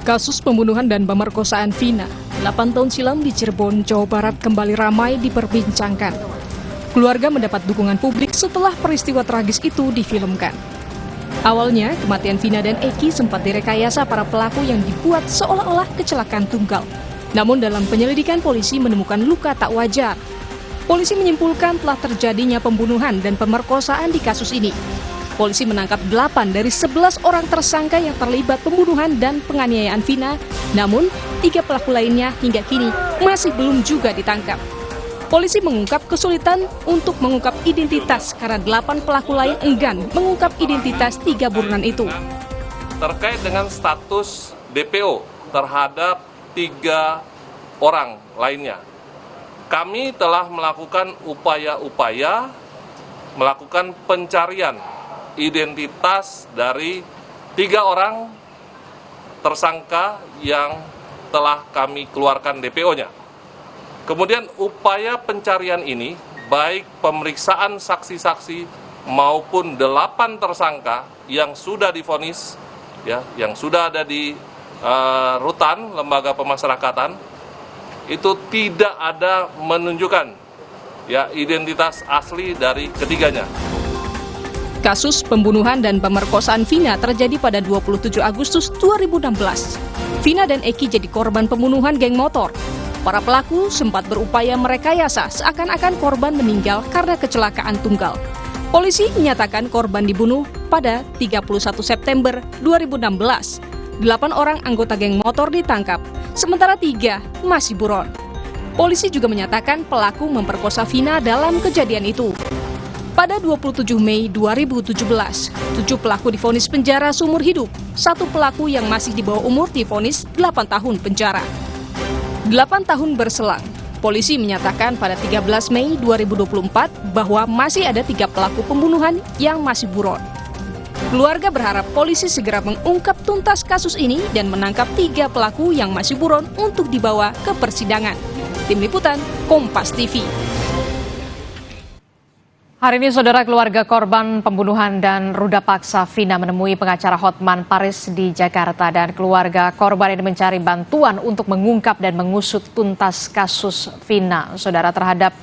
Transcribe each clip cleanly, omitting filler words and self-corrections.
Kasus pembunuhan dan pemerkosaan Vina 8 tahun silam di Cirebon, Jawa Barat kembali ramai diperbincangkan. Keluarga mendapat dukungan publik setelah peristiwa tragis itu difilmkan. Awalnya, kematian Vina dan Eki sempat direkayasa para pelaku yang dibuat seolah-olah kecelakaan tunggal. Namun dalam penyelidikan polisi menemukan luka tak wajar. Polisi menyimpulkan telah terjadinya pembunuhan dan pemerkosaan di kasus ini. Polisi menangkap 8 dari 11 orang tersangka yang terlibat pembunuhan dan penganiayaan Vina, namun 3 pelaku lainnya hingga kini masih belum juga ditangkap. Polisi mengungkap kesulitan untuk mengungkap identitas karena 8 pelaku lain enggan mengungkap identitas 3 buronan itu. Terkait dengan status DPO terhadap 3 orang lainnya, kami telah melakukan upaya-upaya melakukan pencarian identitas dari 3 orang tersangka yang telah kami keluarkan DPO-nya. Kemudian upaya pencarian ini, baik pemeriksaan saksi-saksi maupun 8 tersangka yang sudah divonis, yang sudah ada di rutan lembaga pemasyarakatan, itu tidak ada menunjukkan identitas asli dari ketiganya. Kasus pembunuhan dan pemerkosaan Vina terjadi pada 27 Agustus 2016. Vina dan Eki jadi korban pembunuhan geng motor. Para pelaku sempat berupaya merekayasa seakan-akan korban meninggal karena kecelakaan tunggal. Polisi menyatakan korban dibunuh pada 31 September 2016. 8 orang anggota geng motor ditangkap, sementara 3 masih buron. Polisi juga menyatakan pelaku memperkosa Vina dalam kejadian itu. Pada 27 Mei 2017, 7 pelaku divonis penjara seumur hidup. 1 pelaku yang masih di bawah umur divonis 8 tahun penjara. 8 tahun berselang, polisi menyatakan pada 13 Mei 2024 bahwa masih ada 3 pelaku pembunuhan yang masih buron. Keluarga berharap polisi segera mengungkap tuntas kasus ini dan menangkap 3 pelaku yang masih buron untuk dibawa ke persidangan. Tim Liputan, Kompas TV. Hari ini, saudara, keluarga korban pembunuhan dan ruda paksa Vina menemui pengacara Hotman Paris di Jakarta, dan keluarga korban ini mencari bantuan untuk mengungkap dan mengusut tuntas kasus Vina, saudara, terhadap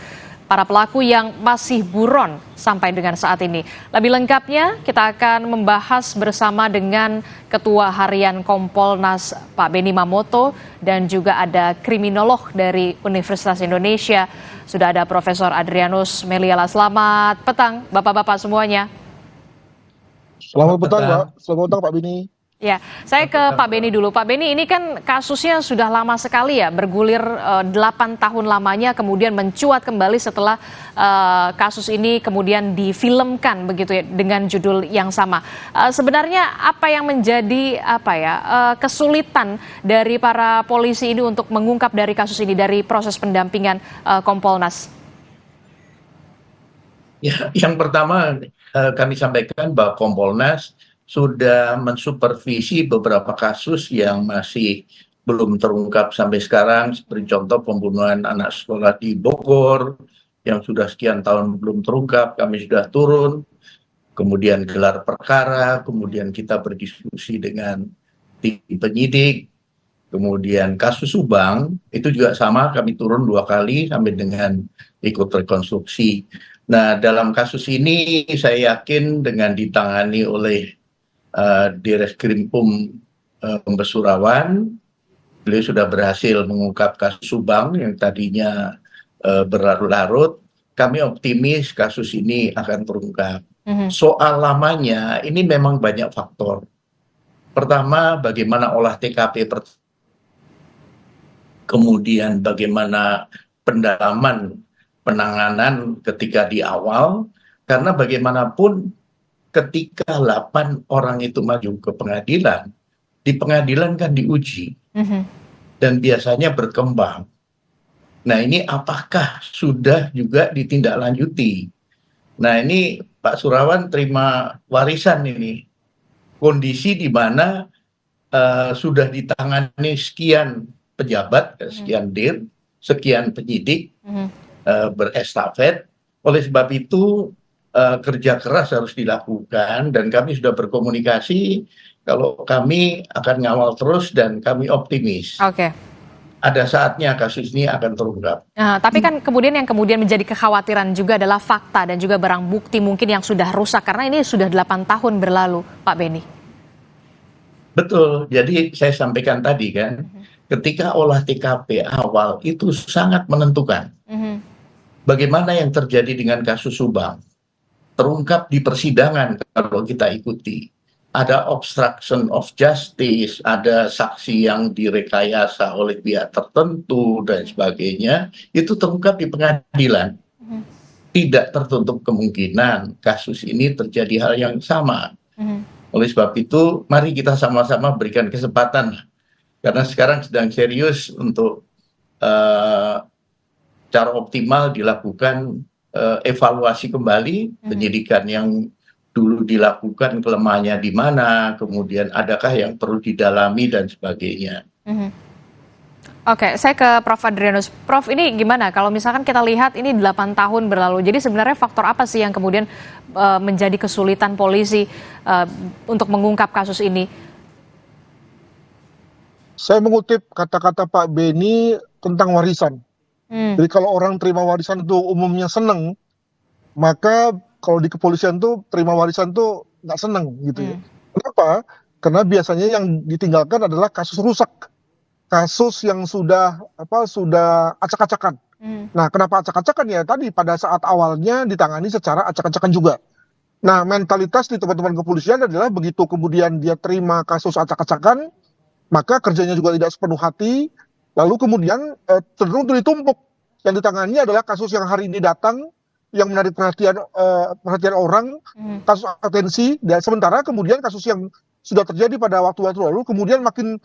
para pelaku yang masih buron sampai dengan saat ini. Lebih lengkapnya kita akan membahas bersama dengan Ketua Harian Kompolnas Pak Benny Mamoto dan juga ada kriminolog dari Universitas Indonesia. Sudah ada Profesor Adrianus Meliala. Selamat petang Bapak-Bapak semuanya. Selamat petang Pak, selamat petang Pak Benny. Ya, saya ke Pak Benny dulu. Pak Benny, ini kan kasusnya sudah lama sekali ya, bergulir 8 tahun lamanya, kemudian mencuat kembali setelah kasus ini kemudian difilmkan begitu ya, dengan judul yang sama. Sebenarnya apa yang menjadi kesulitan dari para polisi ini untuk mengungkap dari kasus ini, dari proses pendampingan Kompolnas? Ya, yang pertama kami sampaikan bahwa Kompolnas sudah mensupervisi beberapa kasus yang masih belum terungkap sampai sekarang, seperti contoh pembunuhan anak sekolah di Bogor yang sudah sekian tahun belum terungkap. Kami sudah turun, kemudian gelar perkara, kemudian kita berdiskusi dengan tim penyidik, kemudian kasus Subang itu juga sama, kami turun 2 kali sampai dengan ikut rekonstruksi. Nah, dalam kasus ini saya yakin dengan ditangani oleh Direskrimpum Besurawan, beliau sudah berhasil mengungkap kasus Subang yang tadinya berlarut-larut. Kami optimis kasus ini akan terungkap. Soal lamanya ini memang banyak faktor. Pertama, bagaimana olah TKP, kemudian bagaimana pendalaman penanganan ketika di awal, karena bagaimanapun ketika 8 orang itu maju ke pengadilan, di pengadilan kan diuji dan biasanya berkembang. Nah, ini apakah sudah juga ditindaklanjuti? Nah, ini Pak Surawan terima warisan ini, kondisi di mana sudah ditangani sekian pejabat, sekian dir, sekian penyidik, berestafet. Oleh sebab itu kerja keras harus dilakukan, dan kami sudah berkomunikasi kalau kami akan ngawal terus dan kami optimis. Oke. Ada saatnya kasus ini akan terungkap. Nah, tapi kan kemudian menjadi kekhawatiran juga adalah fakta dan juga barang bukti mungkin yang sudah rusak karena ini sudah 8 tahun berlalu, Pak Beni. Betul, jadi saya sampaikan tadi kan, ketika olah TKP awal itu sangat menentukan. Bagaimana yang terjadi dengan kasus Subang? Terungkap di persidangan kalau kita ikuti. Ada obstruction of justice, ada saksi yang direkayasa oleh pihak tertentu dan sebagainya, itu terungkap di pengadilan. Tidak tertutup kemungkinan kasus ini terjadi hal yang sama. Oleh sebab itu, mari kita sama-sama berikan kesempatan. Karena sekarang sedang serius untuk cara optimal dilakukan evaluasi kembali penyidikan yang dulu dilakukan, kelemahannya di mana, kemudian adakah yang perlu didalami dan sebagainya. Oke, saya ke Prof. Adrianus. Prof, ini gimana kalau misalkan kita lihat ini 8 tahun berlalu, jadi sebenarnya faktor apa sih yang kemudian menjadi kesulitan polisi untuk mengungkap kasus ini? Saya mengutip kata-kata Pak Beni tentang warisan. Jadi kalau orang terima warisan itu umumnya seneng, maka kalau di kepolisian tuh terima warisan tuh nggak seneng gitu ya. Kenapa? Karena biasanya yang ditinggalkan adalah kasus rusak, kasus yang sudah acak-acakan. Nah, kenapa acak-acakan ya? Tadi pada saat awalnya ditangani secara acak-acakan juga. Nah, mentalitas di teman-teman kepolisian adalah begitu kemudian dia terima kasus acak-acakan, maka kerjanya juga tidak sepenuh hati, lalu kemudian cenderung ditumpuk. Yang ditangani adalah kasus yang hari ini datang, yang menarik perhatian orang, kasus atensi, dan sementara kemudian kasus yang sudah terjadi pada waktu-waktu lalu kemudian makin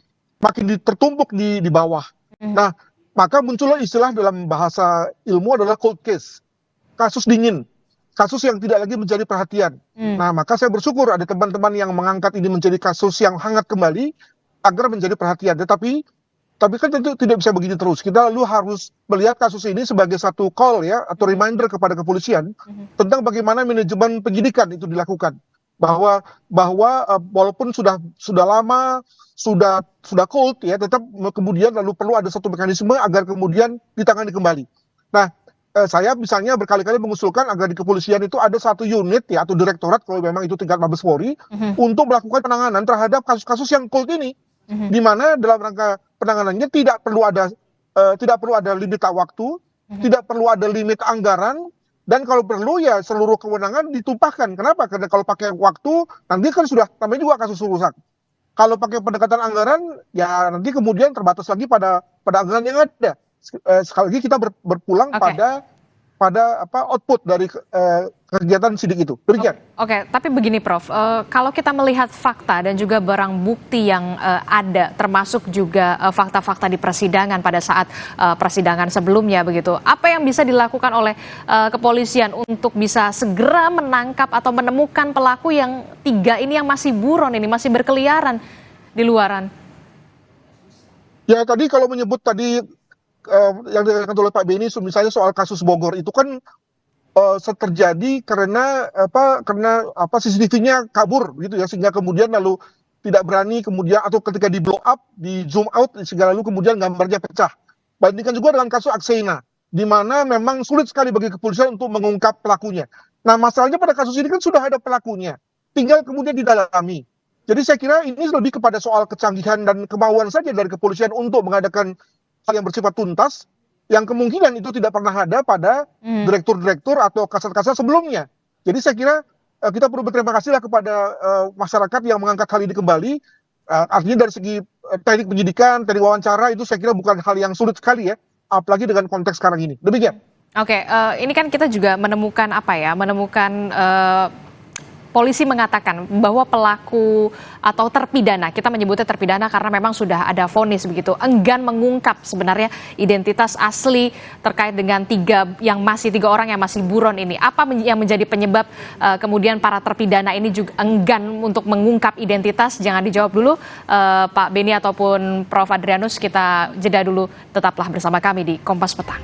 tertumpuk di bawah. Nah, maka muncullah istilah dalam bahasa ilmu adalah cold case, kasus dingin, kasus yang tidak lagi menjadi perhatian. Nah, maka saya bersyukur ada teman-teman yang mengangkat ini menjadi kasus yang hangat kembali agar menjadi perhatian. Tapi kan tentu tidak bisa begini terus. Kita lalu harus melihat kasus ini sebagai satu call ya, atau reminder kepada kepolisian tentang bagaimana manajemen penyidikan itu dilakukan. Bahwa walaupun sudah lama, sudah cold ya, tetap kemudian lalu perlu ada satu mekanisme agar kemudian ditangani kembali. Nah, saya misalnya berkali-kali mengusulkan agar di kepolisian itu ada satu unit ya, atau direktorat kalau memang itu tingkat Mabes Polri, untuk melakukan penanganan terhadap kasus-kasus yang cold ini. Di mana dalam rangka penanganannya tidak perlu ada limit waktu, tidak perlu ada limit anggaran, dan kalau perlu ya seluruh kewenangan ditumpahkan. Kenapa? Karena kalau pakai waktu nanti kan sudah namanya juga kasus rusak. Kalau pakai pendekatan anggaran ya nanti kemudian terbatas lagi pada anggaran yang ada. Sekali lagi kita berpulang pada output dari kegiatan sidik itu. Demikian. Oke, tapi begini Prof, kalau kita melihat fakta dan juga barang bukti yang ada, termasuk juga fakta-fakta di persidangan pada saat persidangan sebelumnya begitu, apa yang bisa dilakukan oleh kepolisian untuk bisa segera menangkap atau menemukan pelaku yang 3 ini yang masih buron ini, masih berkeliaran di luaran? Ya tadi kalau menyebut tadi yang dikatakan oleh Pak Beni, misalnya soal kasus Bogor itu kan terjadi karena CCTV-nya kabur gitu ya, sehingga kemudian lalu tidak berani kemudian atau ketika di blow up, di zoom out sehingga lalu kemudian gambarnya pecah. Bandingkan juga dengan kasus Akseina, di mana memang sulit sekali bagi kepolisian untuk mengungkap pelakunya. Nah, masalahnya pada kasus ini kan sudah ada pelakunya, tinggal kemudian didalami. Jadi saya kira ini lebih kepada soal kecanggihan dan kemauan saja dari kepolisian untuk mengadakan hal yang bersifat tuntas, yang kemungkinan itu tidak pernah ada pada direktur-direktur atau kasat-kasat sebelumnya. Jadi saya kira kita perlu berterima kasih lah kepada masyarakat yang mengangkat hal ini kembali. Artinya dari segi teknik penyidikan, teknik wawancara itu saya kira bukan hal yang sulit sekali ya, apalagi dengan konteks sekarang ini. Demikian. Oke, ini kan kita juga menemukan polisi mengatakan bahwa pelaku atau terpidana, kita menyebutnya terpidana karena memang sudah ada vonis begitu, enggan mengungkap sebenarnya identitas asli terkait dengan 3 orang yang masih buron ini. Apa yang menjadi penyebab kemudian para terpidana ini juga enggan untuk mengungkap identitas? Jangan dijawab dulu Pak Beni ataupun Prof. Adrianus, kita jeda dulu, tetaplah bersama kami di Kompas Petang.